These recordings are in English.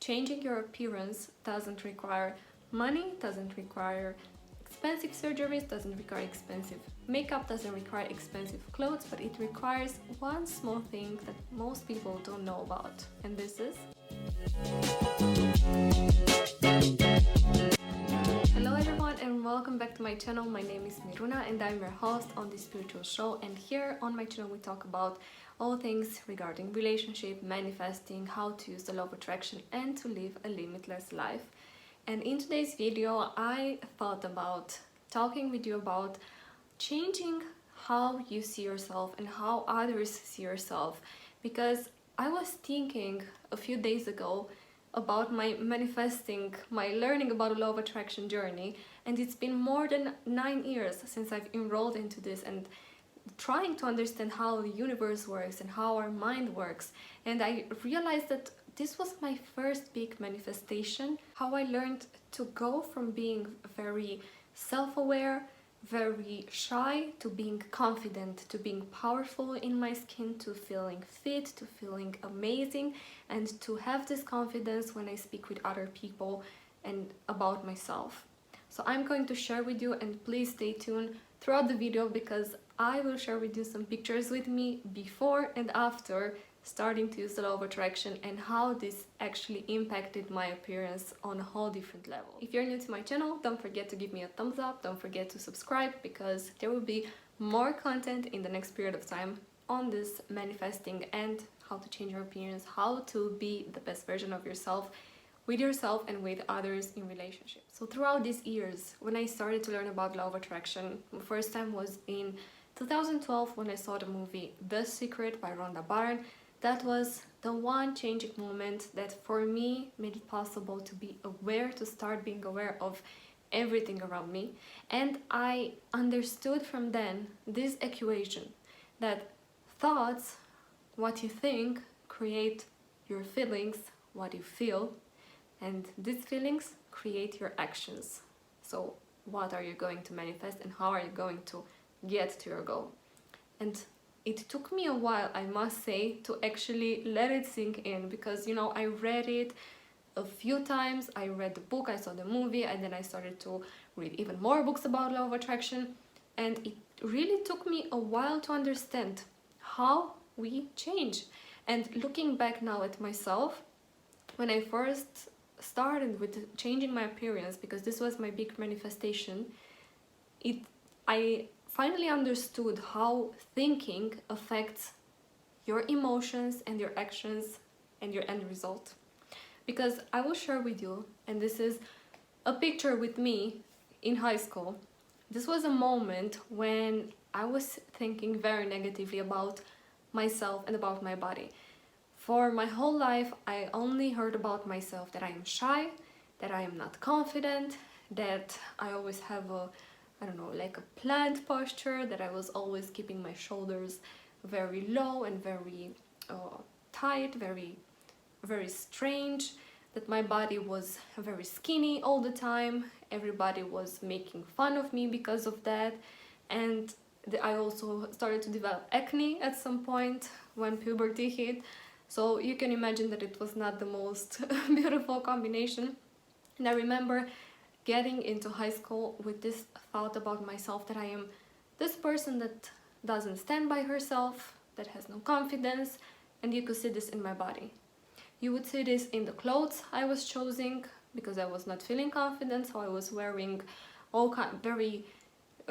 changing your appearance doesn't require money, doesn't require expensive surgeries, doesn't require expensive makeup, doesn't require expensive clothes, but it requires one small thing that most people don't know about, and this is... Hello everyone and welcome back to my channel. My name is Miruna and I'm your host on this spiritual show, and here on my channel we talk about all things regarding relationship, manifesting, how to use the law of attraction and to live a limitless life. And in today's video I thought about talking with you about changing how you see yourself and how others see yourself, because I was thinking a few days ago about my manifesting, my learning about the law of attraction journey, and it's been more than 9 years since I've enrolled into this and trying to understand how the universe works and how our mind works. And I realized that this was my first big manifestation, how I learned to go from being very self-aware, very shy, to being confident, to being powerful in my skin, to feeling fit, to feeling amazing, and to have this confidence when I speak with other people and about myself. So I'm going to share with you, and please stay tuned throughout the video because I will share with you some pictures with me before and after starting to use the law of attraction and how this actually impacted my appearance on a whole different level. If you're new to my channel, don't forget to give me a thumbs up, don't forget to subscribe, because there will be more content in the next period of time on this manifesting and how to change your appearance, how to be the best version of yourself with yourself and with others in relationships. So throughout these years, when I started to learn about law of attraction, the first time was in 2012 when I saw the movie The Secret by Rhonda Byrne. That was the one changing moment that for me made it possible to be aware, to start being aware of everything around me. And I understood from then this equation that thoughts, what you think, create your feelings, what you feel, and these feelings create your actions. So what are you going to manifest and how are you going to get to your goal? And it took me a while, I must say, to actually let it sink in, because you know, I read it a few times, I read the book, I saw the movie, and then I started to read even more books about law of attraction, and it really took me a while to understand how we change. And looking back now at myself, when I first started with changing my appearance, because this was my big manifestation, I finally understood how thinking affects your emotions and your actions and your end result. Because I will share with you, and this is a picture with me in high school. This was a moment when I was thinking very negatively about myself and about my body. For my whole life, I only heard about myself that I am shy, that I am not confident, that I always have like a plant posture, that I was always keeping my shoulders very low and very tight, very strange, that my body was very skinny all the time. Everybody was making fun of me because of that, and I also started to develop acne at some point when puberty hit. So you can imagine that it was not the most beautiful combination. And I remember getting into high school with this thought about myself, that I am this person that doesn't stand by herself, that has no confidence, and you could see this in my body. You would see this in the clothes I was choosing, because I was not feeling confident, so I was wearing all very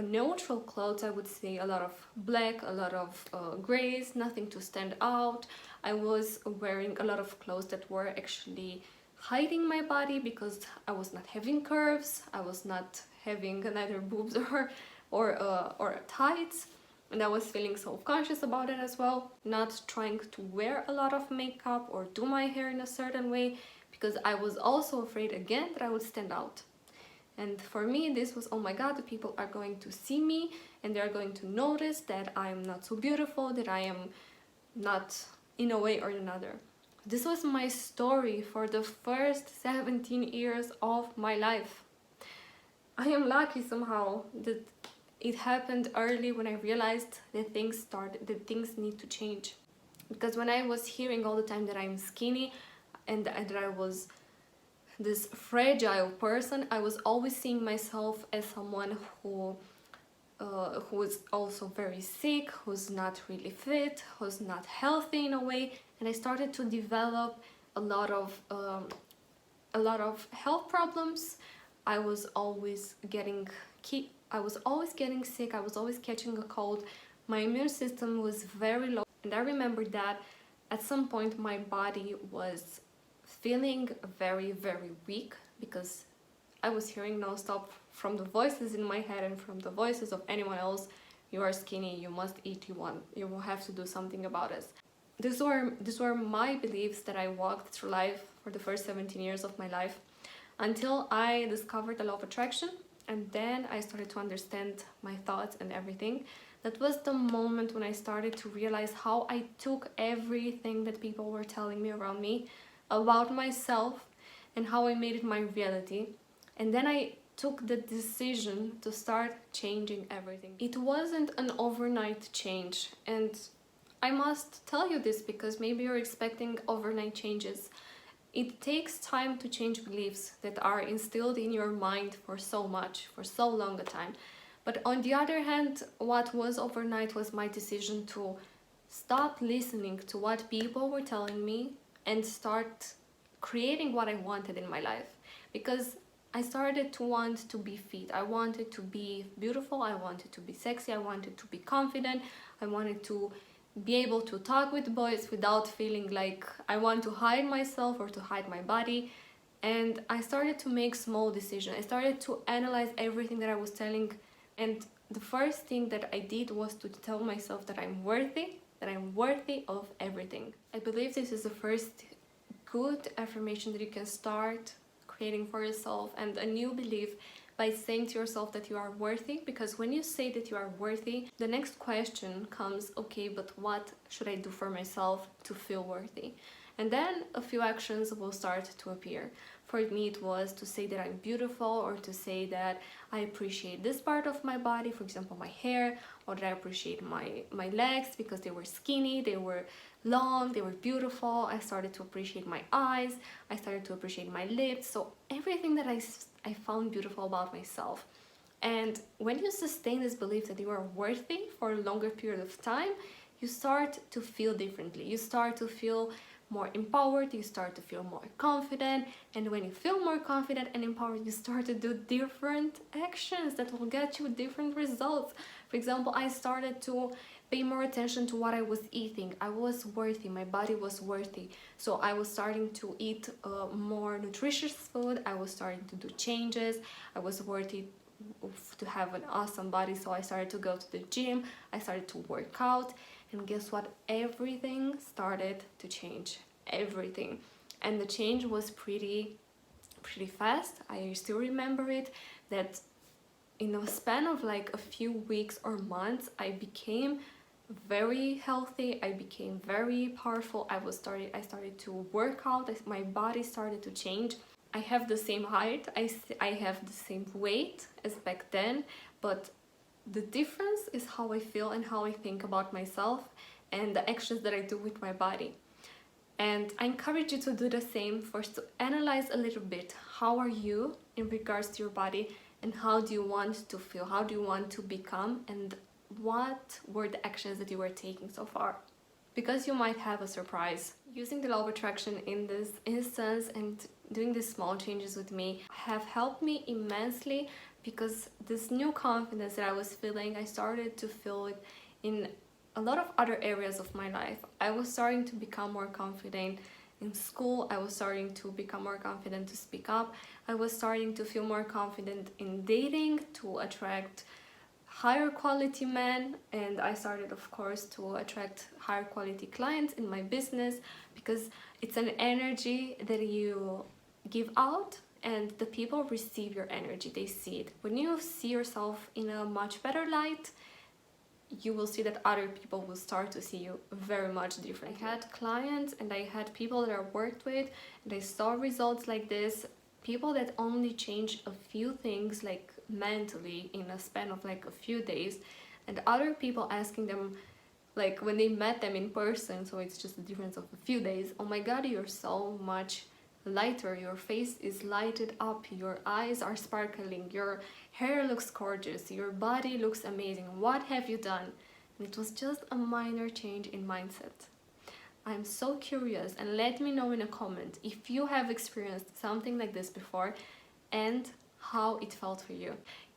neutral clothes. I would say a lot of black, a lot of grays, nothing to stand out. I was wearing a lot of clothes that were actually hiding my body, because I was not having curves, I was not having neither boobs or tights, and I was feeling self-conscious about it as well, not trying to wear a lot of makeup or do my hair in a certain way, because I was also afraid again that I would stand out. And for me this was, oh my god, the people are going to see me and they're going to notice that I'm not so beautiful, that I am not in a way or another. This was my story for the first 17 years of my life. I am lucky somehow that it happened early, when I realized that things need to change. Because when I was hearing all the time that I'm skinny, and that I was this fragile person. I was always seeing myself as someone who is also very sick, who's not really fit, who's not healthy in a way, and I started to develop a lot of health problems. I was always getting sick. I was always catching a cold. My immune system was very low, and I remember that at some point my body was feeling very, very weak because I was hearing nonstop from the voices in my head and from the voices of anyone else, you are skinny, you must eat, you will have to do something about it. These were my beliefs that I walked through life for the first 17 years of my life, until I discovered the law of attraction, and then I started to understand my thoughts and everything. That was the moment when I started to realize how I took everything that people were telling me around me about myself and how I made it my reality. And then I took the decision to start changing everything. It wasn't an overnight change, and I must tell you this because maybe you're expecting overnight changes. It takes time to change beliefs that are instilled in your mind for so long a time. But on the other hand, what was overnight was my decision to stop listening to what people were telling me and start creating what I wanted in my life. Because I started to want to be fit. I wanted to be beautiful. I wanted to be sexy. I wanted to be confident. I wanted to be able to talk with boys without feeling like I want to hide myself or to hide my body. And I started to make small decisions. I started to analyze everything that I was telling, and the first thing that I did was to tell myself that I'm worthy of everything. I believe this is the first good affirmation that you can start creating for yourself, and a new belief, by saying to yourself that you are worthy. Because when you say that you are worthy, the next question comes, okay, but what should I do for myself to feel worthy? And then a few actions will start to appear. For me, it was to say that I'm beautiful, or to say that I appreciate this part of my body, for example, my hair, or that I appreciate my legs because they were skinny, they were long, they were beautiful. I started to appreciate my eyes, I started to appreciate my lips, so everything that I found beautiful about myself. And when you sustain this belief that you are worthy for a longer period of time, you start to feel differently. You start to feel more empowered, you start to feel more confident, and when you feel more confident and empowered, you start to do different actions that will get you different results. For example, I started to pay more attention to what I was eating. I was worthy, my body was worthy, so I was starting to eat more nutritious food. I was starting to do changes. I was worthy to have an awesome body, so I started to go to the gym, I started to work out, and guess what? Everything started to change. Everything. And the change was pretty fast. I still remember it, that in a span of like a few weeks or months, I became very healthy, I became very powerful. I started to work out, my body started to change. I have the same height, I have the same weight as back then, but the difference is how I feel and how I think about myself and the actions that I do with my body. And I encourage you to do the same. First, to analyze a little bit, how are you in regards to your body, and how do you want to feel, how do you want to become, and what were the actions that you were taking so far. Because you might have a surprise. Using the law of attraction in this instance and doing these small changes with me have helped me immensely, because this new confidence that I was feeling, I started to feel it in a lot of other areas of my life. I was starting to become more confident in school, I was starting to become more confident to speak up, I was starting to feel more confident in dating, to attract higher quality men, and I started, of course, to attract higher quality clients in my business, because it's an energy that you give out and the people receive your energy, they see it. When you see yourself in a much better light, you will see that other people will start to see you very much different. I had clients and I had people that I worked with, and I saw results like this, people that only change a few things like mentally in a span of like a few days, and other people asking them like when they met them in person, so it's just a difference of a few days. Oh my god, you're so much lighter, your face is lighted up, your eyes are sparkling, your hair looks gorgeous, your body looks amazing. What have you done? And it was just a minor change in mindset. I'm so curious, and let me know in a comment if you have experienced something like this before and how it felt for you.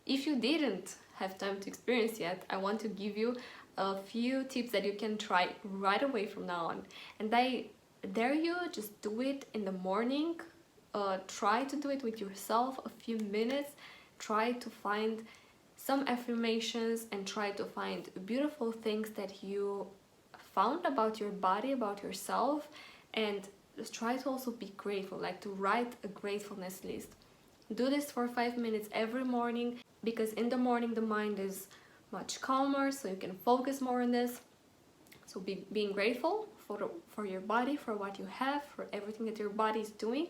If you didn't have time to experience yet, I want to give you a few tips that you can try right away from now on. And I dare you, just do it in the morning. Try to do it with yourself a few minutes. Try to find some affirmations and try to find beautiful things that you found about your body, about yourself, and just try to also be grateful, like to write a gratefulness list. Do this for 5 minutes every morning, because in the morning the mind is much calmer, so you can focus more on this. So being grateful for your body, for what you have, for everything that your body is doing,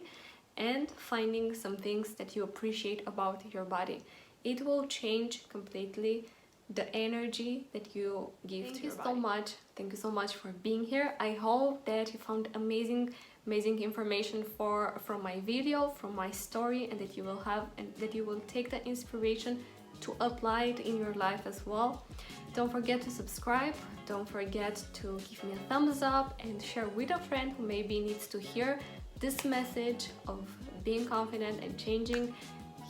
and finding some things that you appreciate about your body. It will change completely the energy that you give to your body. Thank you so much for being here. I hope that you found amazing information from my video, from my story, and that you will take that inspiration to apply it in your life as well. Don't forget to subscribe, don't forget to give me a thumbs up and share with a friend who maybe needs to hear this message of being confident and changing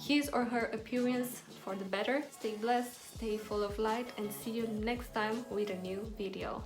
his or her appearance for the better. Stay blessed, stay full of light, and see you next time with a new video.